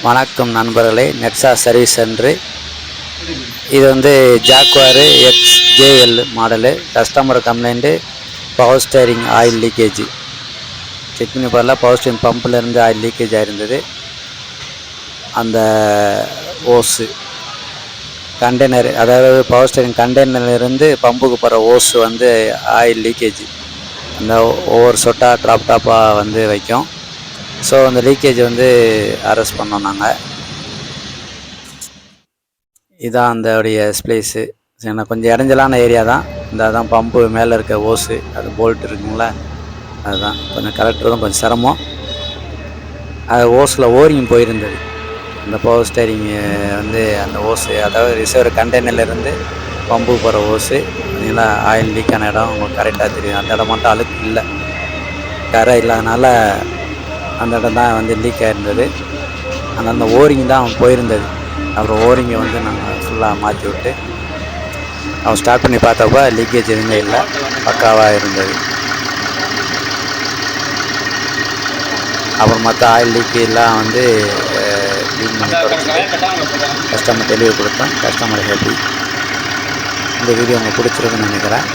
வணக்கம் நண்பர்களே, Nexa service centre. இது வந்து ஜாக்வாரு XJL model. Customer complaint power steering oil leakage. Check பண்ணி பாருல, பவர் ஸ்டேரிங் பம்பிலேருந்து ஆயில் லீக்கேஜ் ஆகிருந்தது. அந்த ஓஸு கண்டெய்னர், அதாவது பவர் ஸ்டேரிங் கண்டெய்னர்லேருந்து பம்புக்கு போகிற ஓஸு வந்து ஆயில் லீக்கேஜ். அந்த ஒவ்வொரு சொட்டாக டாப்பாக வந்து வைக்கும். ஸோ அந்த லீக்கேஜ் வந்து அரெஸ்ட் பண்ணோம் நாங்கள். இதான் அந்தோடைய ஸ்ப்ளேஸு. ஏன்னா கொஞ்சம் இடைஞ்சலான ஏரியா தான். இந்த அதான் பம்பு மேலே இருக்க ஓஸு, அது போல்ட் இருக்குங்களா, அதுதான் கொஞ்சம் கலெக்டரும் கொஞ்சம் சிரமம். அது ஓஸில் ஓரிங் போயிருந்தது. அந்த பவர் ஸ்டேரிங்கு வந்து அந்த ஓஸு, அதாவது ரிசர்வர் கண்டெய்னர்லேருந்து பம்பு போகிற ஓஸு. பார்த்தீங்களா, ஆயில் லீக்கான இடம் உங்களுக்கு கரெக்டாக தெரியும். அந்த இடம் மட்டும் அழுக்கு இல்லை, கரை இல்லாதனால அந்த இடம் தான் வந்து லீக் ஆகிருந்தது. அதனால் அந்த ஓரிங் தான் போயிருந்தது. அப்புறம் ஓரிங்கை வந்து நாங்கள் ஃபுல்லாக மாற்றி விட்டு அவன் ஸ்டார்ட் பண்ணி பார்த்தப்போ லீக்கேஜ் எதுவுமே இல்லை, பக்காவாக இருந்தது. அப்புறம் மற்ற ஆயில் லீக்கேஜெலாம் வந்து க்ளீன் பண்ணி தொடச்சிட்டு கஸ்டமர் டெலிவரி கொடுத்தோம். Customer happy. இந்த வீடியோ உங்களுக்கு பிடிச்சிருக்குன்னு நினைக்கிறேன்.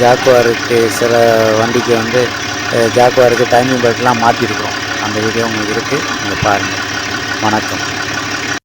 ஜாக்குவாருக்கு சில வண்டிக்கு வந்து ஜாக்குவாருக்கு டைமிங் பெல்ட்லாம் மாற்றிருக்கிறோம். அந்த வீடியோ உங்களுக்கு இருக்குது, நீங்கள் பாருங்கள். வணக்கம்.